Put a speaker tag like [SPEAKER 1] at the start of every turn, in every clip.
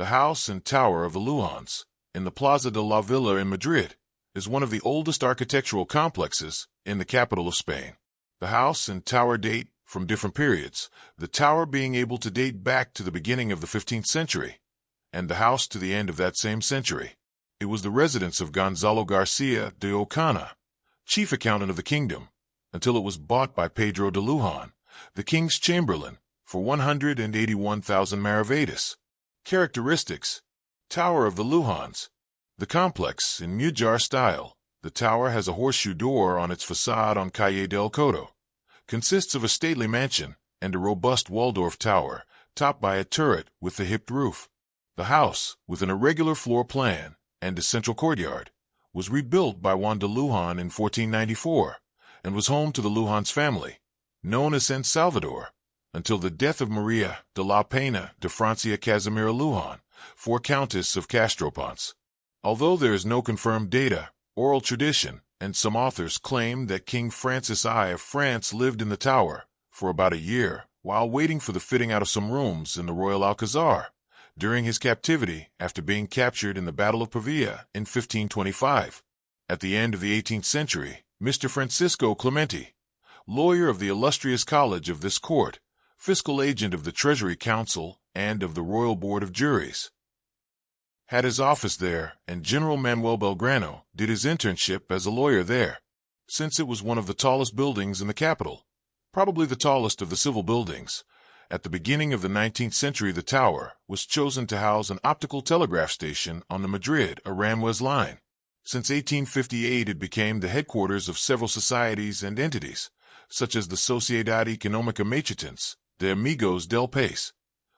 [SPEAKER 1] The house and tower of the Lujanes, in the Plaza de la Villa in Madrid, is one of the oldest architectural complexes in the capital of Spain. The house and tower date from different periods, the tower being able to date back to the beginning of the 15th century, and the house to the end of that same century. It was the residence of Gonzalo García de Ocaña, chief accountant of the kingdom, until it was bought by Pedro de Luján, the king's chamberlain, for 181,000 maravedis. Characteristics: Tower of the Lujanes. The complex, in Mudejar style, the tower has a horseshoe door on its façade on Calle del Codo. Consists of a stately mansion and a robust waldorf tower, topped by a turret with a hipped roof. The house, with an irregular floor plan and a central courtyard, was rebuilt by Juan de Luján in 1494 and was home to the Luján's family, known as San Salvador, until the death of María de la Peña de Francia Casimira Luján, Countess of Castroponce. Although there is no confirmed data, oral tradition, and some authors claim that King Francis I of France lived in the tower for about a year while waiting for the fitting out of some rooms in the royal Alcazar during his captivity after being captured in the Battle of Pavia in 1525. At the end of the 18th century, Mr. Francisco Clementi, lawyer of the illustrious college of this court, fiscal agent of the Treasury Council and of the Royal Board of Juries, had his office there, and General Manuel Belgrano did his internship as a lawyer there. Since it was one of the tallest buildings in the capital, probably the tallest of the civil buildings, at the beginning of the 19th century the tower was chosen to house an optical telegraph station on the Madrid-Aranjuez line. Since 1858 it became the headquarters of several societies and entities, such as the Sociedad Económica Mexicanas, de Amigos del País,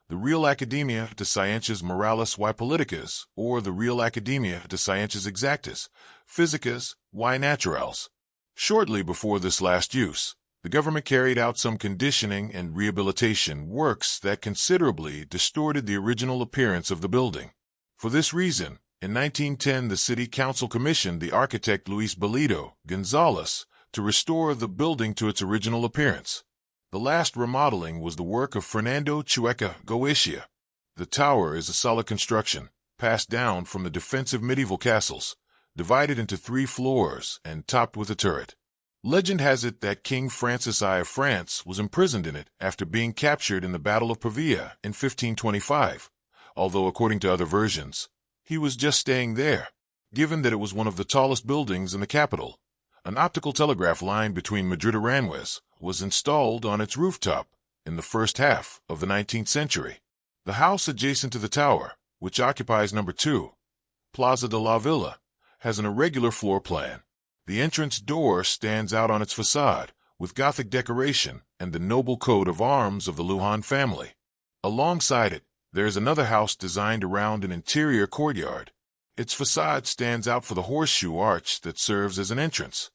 [SPEAKER 1] the Real Academia de Ciencias Morales y Políticas, or the Real Academia de Ciencias Exactas, Físicas y Naturales. Shortly before this last use, the government carried out some conditioning and rehabilitation works that considerably distorted the original appearance of the building. For this reason, in 1910 the City Council commissioned the architect Luis Bellido González to restore the building to its original appearance. The last remodeling was the work of Fernando Chueca Goetia. The tower is a solid construction, passed down from the defensive medieval castles, divided into 3 floors and topped with a turret. Legend has it that King Francis I of France was imprisoned in it after being captured in the Battle of Pavia in 1525, although according to other versions, he was just staying there. Given that it was one of the tallest buildings in the capital, an optical telegraph line between Madrid and Aranjuez was installed on its rooftop in the first half of the 19th century. The house adjacent to the tower, which occupies number 2, Plaza de la Villa, has an irregular floor plan. The entrance door stands out on its façade, with Gothic decoration and the noble coat of arms of the Luján family. Alongside it, there is another house designed around an interior courtyard. Its façade stands out for the horseshoe arch that serves as an entrance.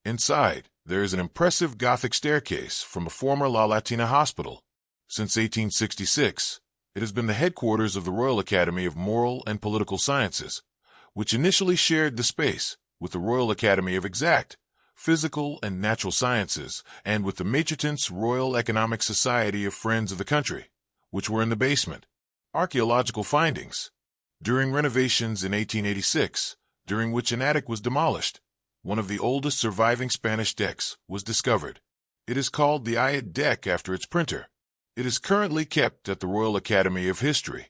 [SPEAKER 1] Inside, there is an impressive Gothic staircase from a former La Latina hospital. Since 1866, it has been the headquarters of the Royal Academy of Moral and Political Sciences, which initially shared the space with the Royal Academy of Exact, Physical and Natural Sciences, and with the Maitreten's Royal Economic Society of Friends of the Country, which were in the basement. Archaeological findings. During renovations in 1886, during which an attic was demolished, one of the oldest surviving Spanish decks was discovered. It is called the Ayat deck after its printer. It is currently kept at the Royal Academy of History.